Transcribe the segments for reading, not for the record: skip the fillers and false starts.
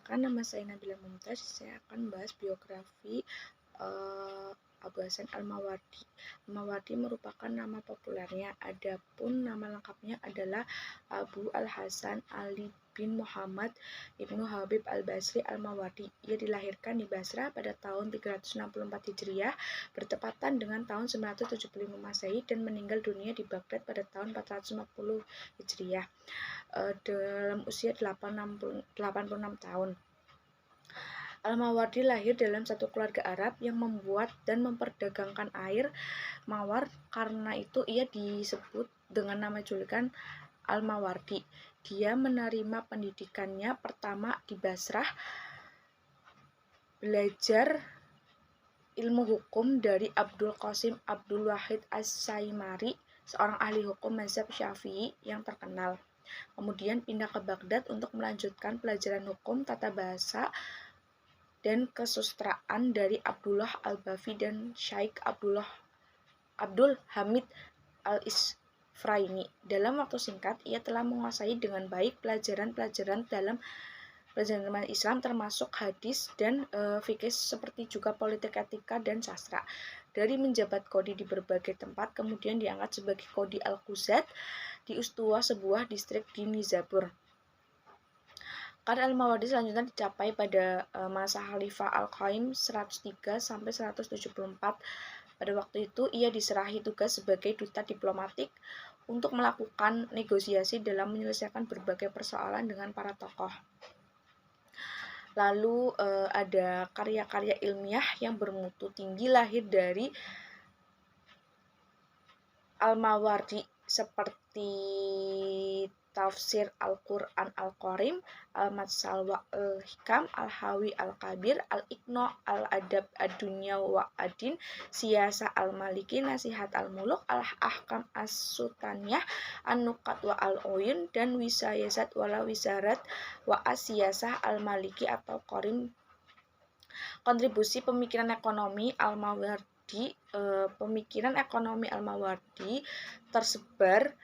Perkenalkan, nama saya Nabila Mumtaz. Saya akan bahas biografi Abu Hasan Al-Mawardi. Al-Mawardi merupakan nama populernya, adapun nama lengkapnya adalah Abu Al-Hasan Ali bin Muhammad Ibnu Habib Al-Basri Al-Mawardi. Ia dilahirkan di Basra pada tahun 364 Hijriah, bertepatan dengan tahun 975 Masehi, dan meninggal dunia di Baghdad pada tahun 450 Hijriah dalam usia 86 tahun. Al-Mawardi lahir dalam satu keluarga Arab yang membuat dan memperdagangkan air mawar, karena itu ia disebut dengan nama julukan Al-Mawardi. Dia menerima pendidikannya pertama di Basrah, belajar ilmu hukum dari Abdul Qasim Abdul Wahid As-Saimari, seorang ahli hukum mazhab Syafi'i yang terkenal. Kemudian pindah ke Baghdad untuk melanjutkan pelajaran hukum, tata bahasa, dan kesusastraan dari Abdullah Al-Bafi dan Syaikh Abdul Hamid Al-Isfraini. Dalam waktu singkat, ia telah menguasai dengan baik pelajaran-pelajaran dalam pelajaran Islam, termasuk hadis dan fikih, seperti juga politik, etika, dan sastra. Dari menjabat kodi di berbagai tempat, kemudian diangkat sebagai kodi Al-Quzat di Ustua, sebuah distrik di Nizapur. Karir Al-Mawardi selanjutnya dicapai pada masa Khalifah Al-Qaim 103 sampai 174. Pada waktu itu ia diserahi tugas sebagai duta diplomatik untuk melakukan negosiasi dalam menyelesaikan berbagai persoalan dengan para tokoh. Lalu ada karya-karya ilmiah yang bermutu tinggi lahir dari Al-Mawardi, seperti Tafsir Al-Quran Al-Qarim, Al-Matsal wa Al-Hikam, Al-Hawi Al-Kabir, Al-Iqna, Al-Adab Ad-Dunya wa Ad-Din, Siyasah Al-Maliki, Nasihat Al-Muluk, Al-Ahkam As-Sultaniyah, An-Nukat wa Al-Uyun, dan Wisayasat wala Wisarat wa As-Siyasah Al-Maliki atau Qarim. Kontribusi pemikiran ekonomi Al-Mawardi. Pemikiran ekonomi Al-Mawardi tersebar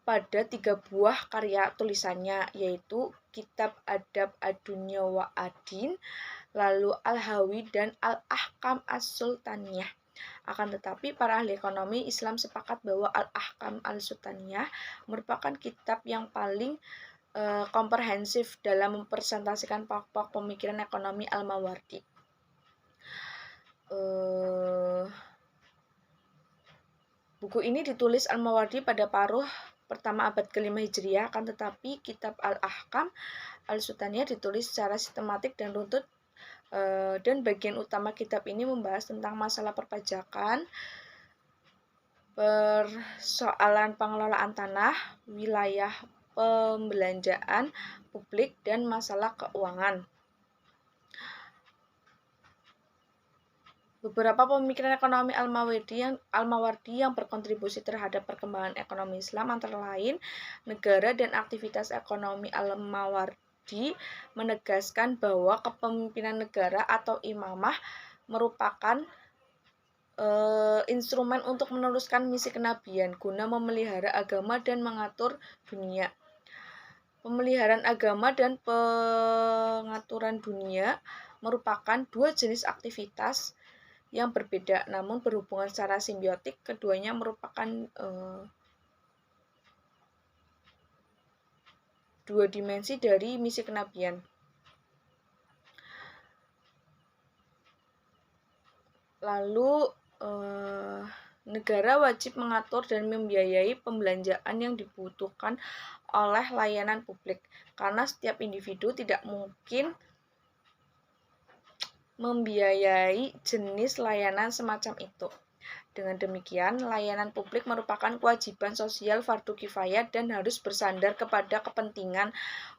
pada 3 buah karya tulisannya, yaitu Kitab Adab Ad-Dunya wa Ad-Din, lalu Al-Hawi, dan Al-Ahkam As-Sultaniyah. Akan tetapi, para ahli ekonomi Islam sepakat bahwa Al-Ahkam As-Sultaniyah merupakan kitab yang paling komprehensif dalam mempresentasikan pokok pemikiran ekonomi Al-Mawardi. Buku ini ditulis Al-Mawardi pada paruh pertama abad ke-5 Hijriah, akan tetapi kitab Al-Ahkam Al-Sultaniyah ditulis secara sistematik dan runtut, dan bagian utama kitab ini membahas tentang masalah perpajakan, persoalan pengelolaan tanah, wilayah pembelanjaan publik, dan masalah keuangan. Beberapa pemikiran ekonomi Al-Mawardi yang berkontribusi terhadap perkembangan ekonomi Islam antara lain, negara dan aktivitas ekonomi Al-Mawardi menegaskan bahwa kepemimpinan negara atau imamah merupakan instrumen untuk meneruskan misi kenabian guna memelihara agama dan mengatur dunia. Pemeliharaan agama dan pengaturan dunia merupakan dua jenis aktivitas yang berbeda namun berhubungan secara simbiotik. Keduanya merupakan dua dimensi dari misi kenabian. Lalu negara wajib mengatur dan membiayai pembelanjaan yang dibutuhkan oleh layanan publik, karena setiap individu tidak mungkin membiayai jenis layanan semacam itu. Dengan demikian, layanan publik merupakan kewajiban sosial fardu kifayah dan harus bersandar kepada kepentingan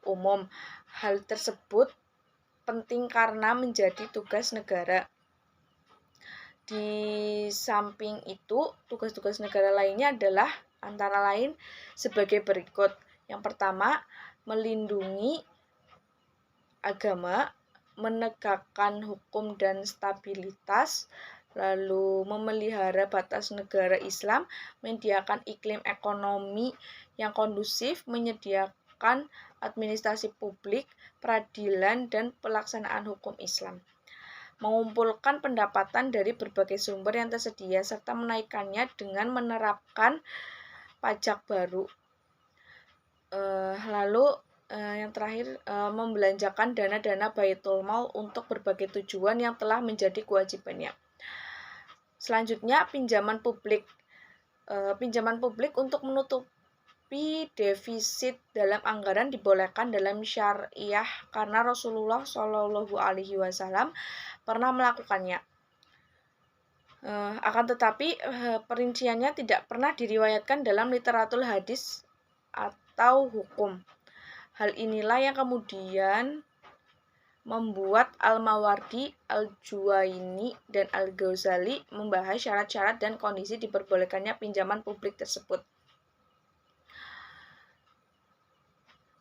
umum. Hal tersebut penting karena menjadi tugas negara. Di samping itu, tugas-tugas negara lainnya adalah antara lain sebagai berikut. Yang pertama, melindungi agama, menegakkan hukum dan stabilitas, lalu memelihara batas negara Islam, menyediakan iklim ekonomi yang kondusif, menyediakan administrasi publik, peradilan, dan pelaksanaan hukum Islam. Mengumpulkan pendapatan dari berbagai sumber yang tersedia serta menaikkannya dengan menerapkan pajak baru. Yang terakhir, membelanjakan dana-dana Baitul Mal untuk berbagai tujuan yang telah menjadi kewajibannya. Selanjutnya, pinjaman publik. Pinjaman publik untuk menutupi defisit dalam anggaran dibolehkan dalam syariah karena Rasulullah Shallallahu Alaihi Wasallam pernah melakukannya. Akan tetapi perinciannya tidak pernah diriwayatkan dalam literatur hadis atau hukum. Hal inilah yang kemudian membuat Al-Mawardi, Al-Juwaini, dan Al-Ghazali membahas syarat-syarat dan kondisi diperbolehkannya pinjaman publik tersebut.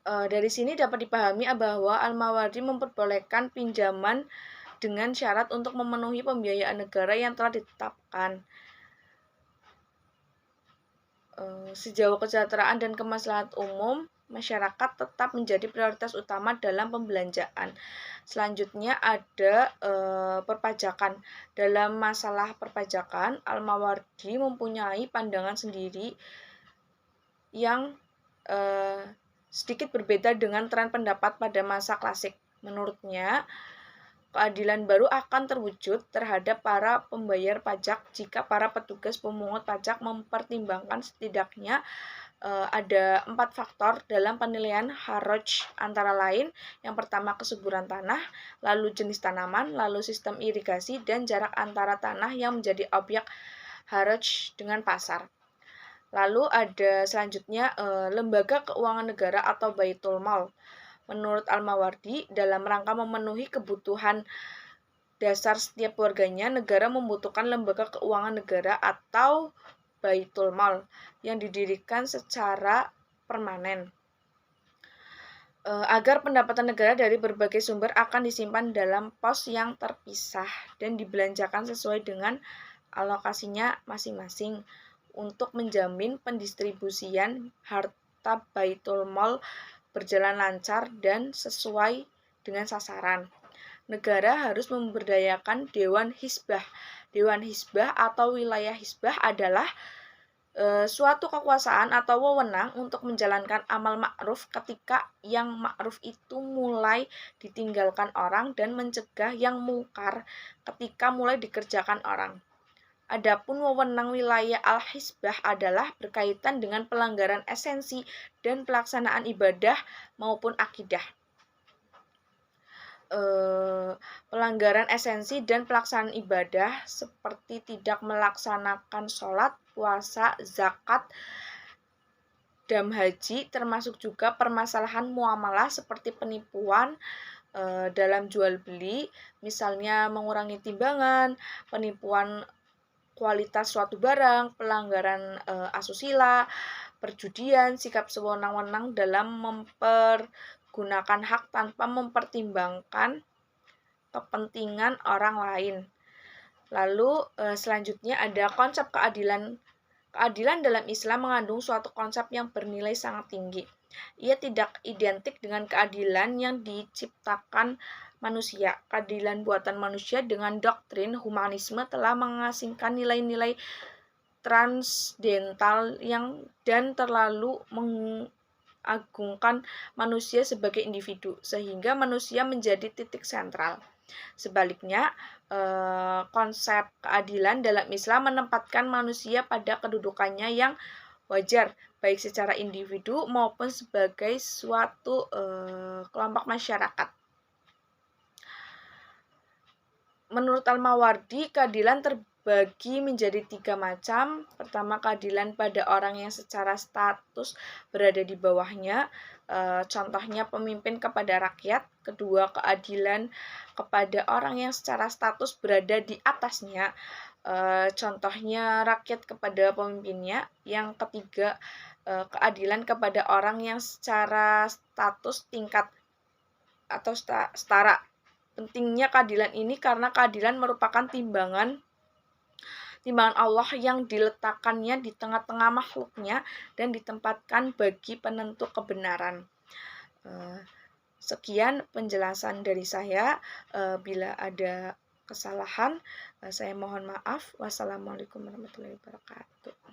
Dari sini dapat dipahami bahwa Al-Mawardi memperbolehkan pinjaman dengan syarat untuk memenuhi pembiayaan negara yang telah ditetapkan. Sejauh kesejahteraan dan kemaslahatan umum, masyarakat tetap menjadi prioritas utama dalam pembelanjaan. Selanjutnya ada perpajakan. Dalam masalah perpajakan, Al-Mawardi mempunyai pandangan sendiri yang sedikit berbeda dengan tren pendapat pada masa klasik. Menurutnya, keadilan baru akan terwujud terhadap para pembayar pajak jika para petugas pemungut pajak mempertimbangkan setidaknya ada 4 faktor dalam penilaian haraj, antara lain yang pertama kesuburan tanah, lalu jenis tanaman, lalu sistem irigasi, dan jarak antara tanah yang menjadi objek haraj dengan pasar. Lalu ada selanjutnya lembaga keuangan negara atau Baitul Mal. Menurut Al-Mawardi, dalam rangka memenuhi kebutuhan dasar setiap warganya, negara membutuhkan lembaga keuangan negara atau Baitul Mal yang didirikan secara permanen. Agar pendapatan negara dari berbagai sumber akan disimpan dalam pos yang terpisah dan dibelanjakan sesuai dengan alokasinya masing-masing untuk menjamin pendistribusian harta Baitul Mal berjalan lancar dan sesuai dengan sasaran. Negara harus memberdayakan Dewan Hizbah. Dewan Hizbah atau wilayah Hizbah adalah suatu kekuasaan atau wewenang untuk menjalankan amal ma'ruf ketika yang ma'ruf itu mulai ditinggalkan orang dan mencegah yang mungkar ketika mulai dikerjakan orang. Adapun wewenang wilayah Al-Hizbah adalah berkaitan dengan pelanggaran esensi dan pelaksanaan ibadah maupun akidah. Pelanggaran esensi dan pelaksanaan ibadah seperti tidak melaksanakan sholat, puasa, zakat, dan haji, termasuk juga permasalahan muamalah seperti penipuan dalam jual beli, misalnya mengurangi timbangan, penipuan kualitas suatu barang, pelanggaran asusila, perjudian, sikap sewenang-wenang dalam mempergunakan hak tanpa mempertimbangkan kepentingan orang lain. Lalu selanjutnya ada konsep keadilan. Keadilan dalam Islam mengandung suatu konsep yang bernilai sangat tinggi. Ia tidak identik dengan keadilan yang diciptakan manusia. Keadilan buatan manusia dengan doktrin humanisme telah mengasingkan nilai-nilai transdental dan terlalu mengagungkan manusia sebagai individu, sehingga manusia menjadi titik sentral. Sebaliknya, konsep keadilan dalam Islam menempatkan manusia pada kedudukannya yang wajar, baik secara individu maupun sebagai suatu kelompok masyarakat. Menurut Al-Mawardi, keadilan terbagi menjadi 3 macam. Pertama, keadilan pada orang yang secara status berada di bawahnya, contohnya pemimpin kepada rakyat. Kedua, keadilan kepada orang yang secara status berada di atasnya, contohnya rakyat kepada pemimpinnya. Yang ketiga, keadilan kepada orang yang secara status tingkat atau setara. Pentingnya keadilan ini karena keadilan merupakan timbangan Allah yang diletakkannya di tengah-tengah makhluknya dan ditempatkan bagi penentu kebenaran. Sekian penjelasan dari saya. Bila ada kesalahan, saya mohon maaf. Wassalamualaikum warahmatullahi wabarakatuh.